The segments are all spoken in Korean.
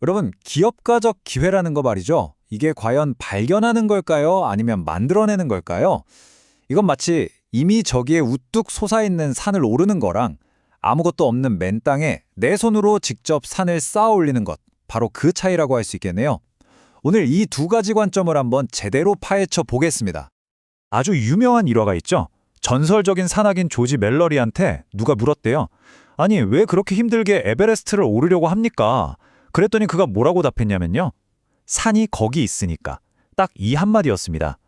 여러분, 기업가적 기회라는 거 말이죠. 이게 과연 발견하는 걸까요? 아니면 만들어내는 걸까요? 이건 마치 이미 저기에 우뚝 솟아있는 산을 오르는 거랑 아무것도 없는 맨 땅에 내 손으로 직접 산을 쌓아 올리는 것, 바로 그 차이라고 할 수 있겠네요. 오늘 이 두 가지 관점을 한번 제대로 파헤쳐 보겠습니다. 아주 유명한 일화가 있죠. 전설적인 산악인 조지 멜러리한테 누가 물었대요. 아니, 왜 그렇게 힘들게 에베레스트를 오르려고 합니까? 그랬더니 그가 뭐라고 답했냐면요. 산이 거기 있으니까. 딱 이 한마디였습니다.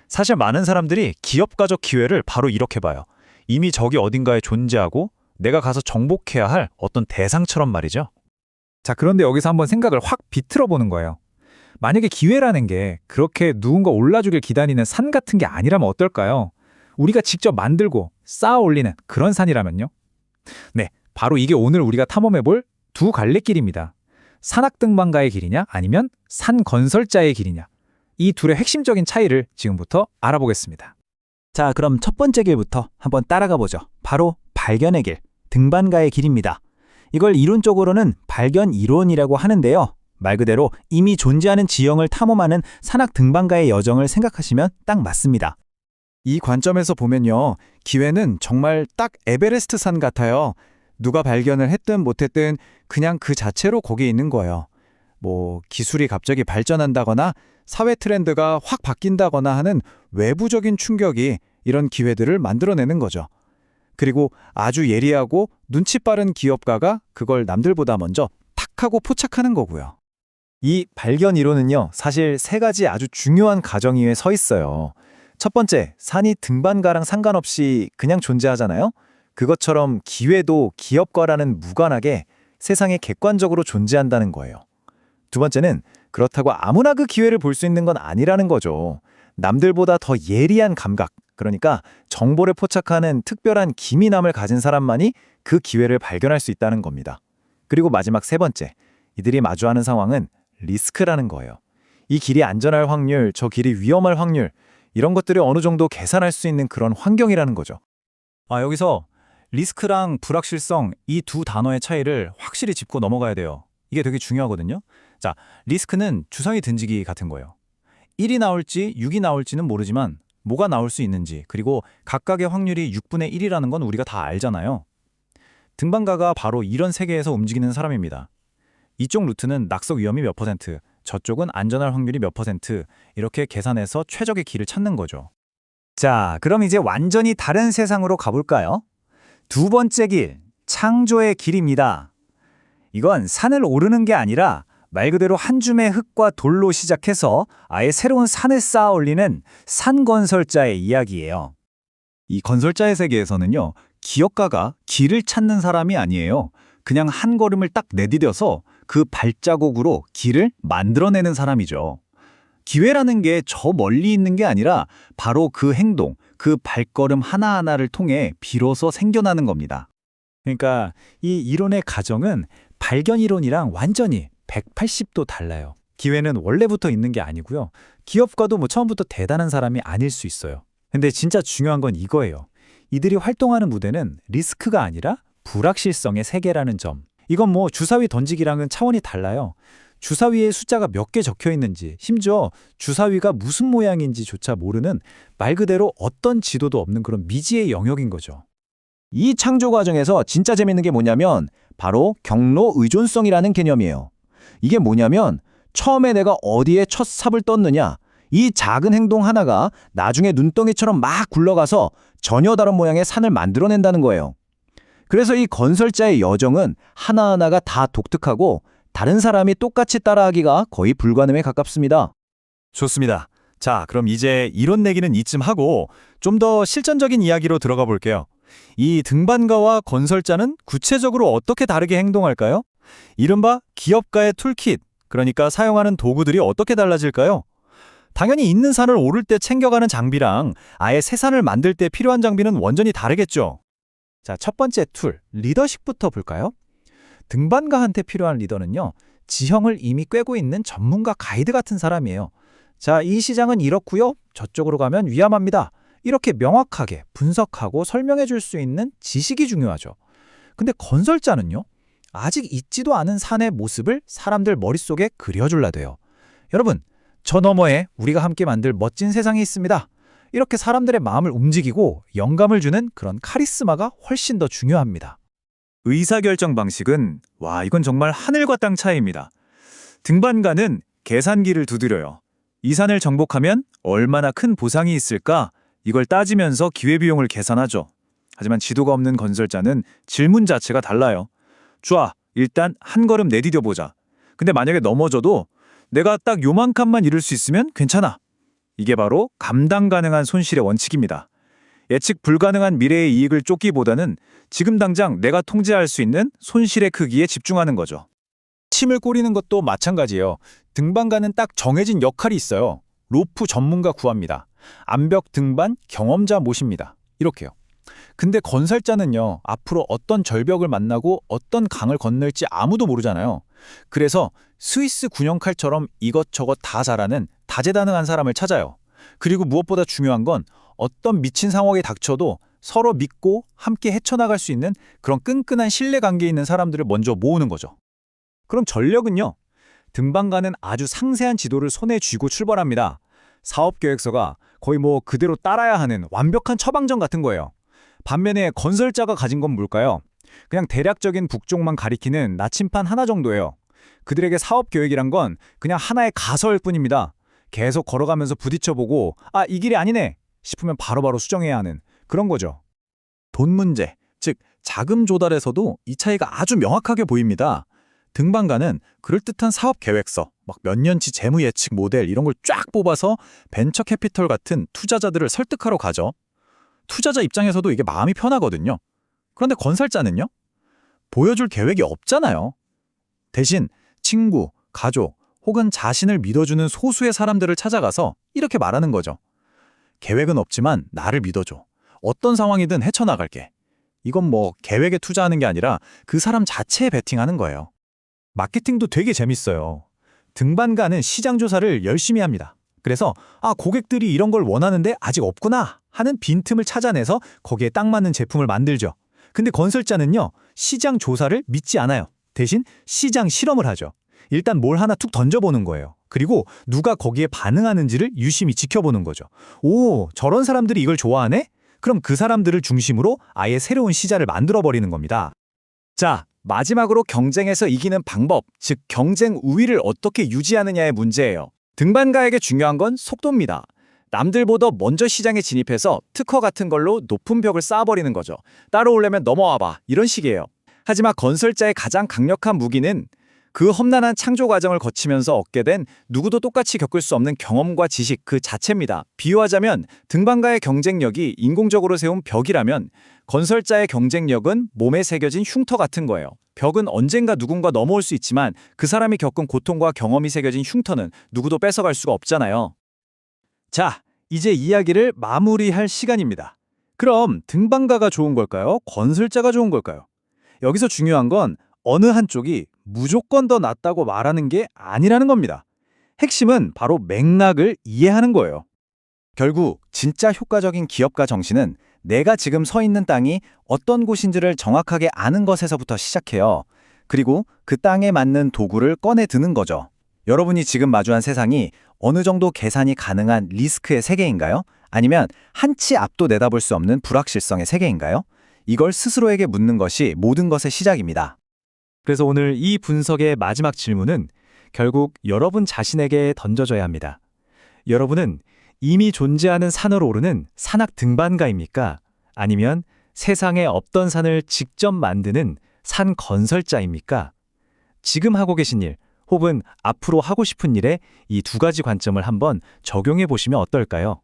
사실 많은 사람들이 기업가적 기회를 바로 이렇게 봐요. 이미 저기 어딘가에 존재하고 내가 가서 정복해야 할 어떤 대상처럼 말이죠. 자, 그런데 여기서 한번 생각을 확 비틀어 보는 거예요. 만약에 기회라는 게 그렇게 누군가 올라주길 기다리는 산 같은 게 아니라면 어떨까요? 우리가 직접 만들고 쌓아 올리는 그런 산이라면요? 네, 바로 이게 오늘 우리가 탐험해 볼 두 갈래길입니다. 산악등반가의 길이냐 아니면 산 건설자의 길이냐. 이 둘의 핵심적인 차이를 지금부터 알아보겠습니다. 자, 그럼 첫 번째 길부터 한번 따라가 보죠. 바로 발견의 길, 등반가의 길입니다. 이걸 이론적으로는 발견 이론이라고 하는데요. 말 그대로 이미 존재하는 지형을 탐험하는 산악 등반가의 여정을 생각하시면 딱 맞습니다. 이 관점에서 보면요, 기회는 정말 딱 에베레스트 산 같아요. 누가 발견을 했든 못했든 그냥 그 자체로 거기 있는 거예요. 뭐 기술이 갑자기 발전한다거나 사회 트렌드가 확 바뀐다거나 하는 외부적인 충격이 이런 기회들을 만들어내는 거죠. 그리고 아주 예리하고 눈치 빠른 기업가가 그걸 남들보다 먼저 탁 하고 포착하는 거고요. 이 발견 이론은요, 사실 세 가지 아주 중요한 가정 위에 서 있어요. 첫 번째, 산이 등반가랑 상관없이 그냥 존재하잖아요. 그것처럼 기회도 기업가라는 무관하게 세상에 객관적으로 존재한다는 거예요. 두 번째는 그렇다고 아무나 그 기회를 볼 수 있는 건 아니라는 거죠. 남들보다 더 예리한 감각, 그러니까 정보를 포착하는 특별한 기민함을 가진 사람만이 그 기회를 발견할 수 있다는 겁니다. 그리고 마지막 세 번째, 이들이 마주하는 상황은 리스크라는 거예요. 이 길이 안전할 확률, 저 길이 위험할 확률, 이런 것들을 어느 정도 계산할 수 있는 그런 환경이라는 거죠. 여기서 리스크랑 불확실성, 이 두 단어의 차이를 확실히 짚고 넘어가야 돼요. 이게 되게 중요하거든요. 자, 리스크는 주사위 던지기 같은 거예요. 1이 나올지 6이 나올지는 모르지만 뭐가 나올 수 있는지, 그리고 각각의 확률이 6분의 1이라는 건 우리가 다 알잖아요. 등반가가 바로 이런 세계에서 움직이는 사람입니다. 이쪽 루트는 낙석 위험이 몇 %, 저쪽은 안전할 확률이 몇 %, 이렇게 계산해서 최적의 길을 찾는 거죠. 자, 그럼 이제 완전히 다른 세상으로 가볼까요? 두 번째 길, 창조의 길입니다. 이건 산을 오르는 게 아니라 말 그대로 한 줌의 흙과 돌로 시작해서 아예 새로운 산을 쌓아 올리는 산건설자의 이야기예요. 이 건설자의 세계에서는요, 기업가가 길을 찾는 사람이 아니에요. 그냥 한 걸음을 딱 내디뎌서 그 발자국으로 길을 만들어내는 사람이죠. 기회라는 게 저 멀리 있는 게 아니라 바로 그 행동, 그 발걸음 하나하나를 통해 비로소 생겨나는 겁니다. 그러니까 이 이론의 가정은 발견 이론이랑 완전히 180도 달라요. 기회는 원래부터 있는 게 아니고요. 기업가도 뭐 처음부터 대단한 사람이 아닐 수 있어요. 근데 진짜 중요한 건 이거예요. 이들이 활동하는 무대는 리스크가 아니라 불확실성의 세계라는 점. 이건 뭐 주사위 던지기랑은 차원이 달라요. 주사위에 숫자가 몇 개 적혀 있는지, 심지어 주사위가 무슨 모양인지조차 모르는 말 그대로 어떤 지도도 없는 그런 미지의 영역인 거죠. 이 창조 과정에서 진짜 재밌는 게 뭐냐면 바로 경로 의존성이라는 개념이에요. 이게 뭐냐면 처음에 내가 어디에 첫 삽을 떴느냐, 이 작은 행동 하나가 나중에 눈덩이처럼 막 굴러가서 전혀 다른 모양의 산을 만들어낸다는 거예요. 그래서 이 건설자의 여정은 하나하나가 다 독특하고 다른 사람이 똑같이 따라하기가 거의 불가능에 가깝습니다. 좋습니다. 자, 그럼 이제 이론 내기는 이쯤 하고 좀 더 실전적인 이야기로 들어가 볼게요. 이 등반가와 건설자는 구체적으로 어떻게 다르게 행동할까요? 이른바 기업가의 툴킷, 그러니까 사용하는 도구들이 어떻게 달라질까요? 당연히 있는 산을 오를 때 챙겨가는 장비랑 아예 새 산을 만들 때 필요한 장비는 완전히 다르겠죠. 자, 첫 번째 툴, 리더십부터 볼까요? 등반가한테 필요한 리더는요, 지형을 이미 꿰고 있는 전문가 가이드 같은 사람이에요. 자, 이 시장은 이렇고요. 저쪽으로 가면 위험합니다. 이렇게 명확하게 분석하고 설명해 줄 수 있는 지식이 중요하죠. 근데 건설자는요, 아직 있지도 않은 산의 모습을 사람들 머릿속에 그려줄라 돼요. 여러분, 저 너머에 우리가 함께 만들 멋진 세상이 있습니다. 이렇게 사람들의 마음을 움직이고 영감을 주는 그런 카리스마가 훨씬 더 중요합니다. 의사결정 방식은 이건 정말 하늘과 땅 차이입니다. 등반가는 계산기를 두드려요. 이 산을 정복하면 얼마나 큰 보상이 있을까? 이걸 따지면서 기회비용을 계산하죠. 하지만 지도가 없는 건설자는 질문 자체가 달라요. 좋아, 일단 한 걸음 내디뎌 보자. 근데 만약에 넘어져도 내가 딱 요만큼만 이룰 수 있으면 괜찮아. 이게 바로 감당 가능한 손실의 원칙입니다. 예측 불가능한 미래의 이익을 쫓기보다는 지금 당장 내가 통제할 수 있는 손실의 크기에 집중하는 거죠. 침을 꼬리는 것도 마찬가지예요. 등반가는 딱 정해진 역할이 있어요. 로프 전문가 구합니다. 암벽 등반 경험자 모십니다. 이렇게요. 근데 건설자는요, 앞으로 어떤 절벽을 만나고 어떤 강을 건널지 아무도 모르잖아요. 그래서 스위스 군용칼처럼 이것저것 다 잘하는 다재다능한 사람을 찾아요. 그리고 무엇보다 중요한 건 어떤 미친 상황에 닥쳐도 서로 믿고 함께 헤쳐나갈 수 있는 그런 끈끈한 신뢰관계에 있는 사람들을 먼저 모으는 거죠. 그럼 전력은요? 등반가는 아주 상세한 지도를 손에 쥐고 출발합니다. 사업계획서가 거의 그대로 따라야 하는 완벽한 처방전 같은 거예요. 반면에 건설자가 가진 건 뭘까요? 그냥 대략적인 북쪽만 가리키는 나침판 하나 정도예요. 그들에게 사업계획이란 건 그냥 하나의 가설일 뿐입니다. 계속 걸어가면서 부딪혀보고 이 길이 아니네 싶으면 바로바로 수정해야 하는 그런 거죠. 돈 문제, 즉 자금 조달에서도 이 차이가 아주 명확하게 보입니다. 등반가는 그럴듯한 사업 계획서, 몇 년치 재무 예측 모델 이런 걸 쫙 뽑아서 벤처 캐피털 같은 투자자들을 설득하러 가죠. 투자자 입장에서도 이게 마음이 편하거든요. 그런데 건설자는요? 보여줄 계획이 없잖아요. 대신 친구, 가족 혹은 자신을 믿어주는 소수의 사람들을 찾아가서 이렇게 말하는 거죠. 계획은 없지만 나를 믿어줘. 어떤 상황이든 헤쳐나갈게. 이건 계획에 투자하는 게 아니라 그 사람 자체에 베팅하는 거예요. 마케팅도 되게 재밌어요. 등반가는 시장 조사를 열심히 합니다. 그래서 고객들이 이런 걸 원하는데 아직 없구나 하는 빈틈을 찾아내서 거기에 딱 맞는 제품을 만들죠. 근데 건설자는요, 시장 조사를 믿지 않아요. 대신 시장 실험을 하죠. 일단 뭘 하나 툭 던져보는 거예요. 그리고 누가 거기에 반응하는지를 유심히 지켜보는 거죠. 오, 저런 사람들이 이걸 좋아하네? 그럼 그 사람들을 중심으로 아예 새로운 시장을 만들어버리는 겁니다. 자, 마지막으로 경쟁에서 이기는 방법, 즉 경쟁 우위를 어떻게 유지하느냐의 문제예요. 등반가에게 중요한 건 속도입니다. 남들보다 먼저 시장에 진입해서 특허 같은 걸로 높은 벽을 쌓아버리는 거죠. 따라오려면 넘어와봐, 이런 식이에요. 하지만 건설자의 가장 강력한 무기는 그 험난한 창조 과정을 거치면서 얻게 된 누구도 똑같이 겪을 수 없는 경험과 지식 그 자체입니다. 비유하자면 등반가의 경쟁력이 인공적으로 세운 벽이라면 건설자의 경쟁력은 몸에 새겨진 흉터 같은 거예요. 벽은 언젠가 누군가 넘어올 수 있지만 그 사람이 겪은 고통과 경험이 새겨진 흉터는 누구도 뺏어갈 수가 없잖아요. 자, 이제 이야기를 마무리할 시간입니다. 그럼 등반가가 좋은 걸까요? 건설자가 좋은 걸까요? 여기서 중요한 건 어느 한쪽이 무조건 더 낫다고 말하는 게 아니라는 겁니다. 핵심은 바로 맥락을 이해하는 거예요. 결국 진짜 효과적인 기업가 정신은 내가 지금 서 있는 땅이 어떤 곳인지를 정확하게 아는 것에서부터 시작해요. 그리고 그 땅에 맞는 도구를 꺼내 드는 거죠. 여러분이 지금 마주한 세상이 어느 정도 계산이 가능한 리스크의 세계인가요? 아니면 한치 앞도 내다볼 수 없는 불확실성의 세계인가요? 이걸 스스로에게 묻는 것이 모든 것의 시작입니다. 그래서 오늘 이 분석의 마지막 질문은 결국 여러분 자신에게 던져져야 합니다. 여러분은 이미 존재하는 산을 오르는 산악 등반가입니까? 아니면 세상에 없던 산을 직접 만드는 산 건설자입니까? 지금 하고 계신 일 혹은 앞으로 하고 싶은 일에 이 두 가지 관점을 한번 적용해 보시면 어떨까요?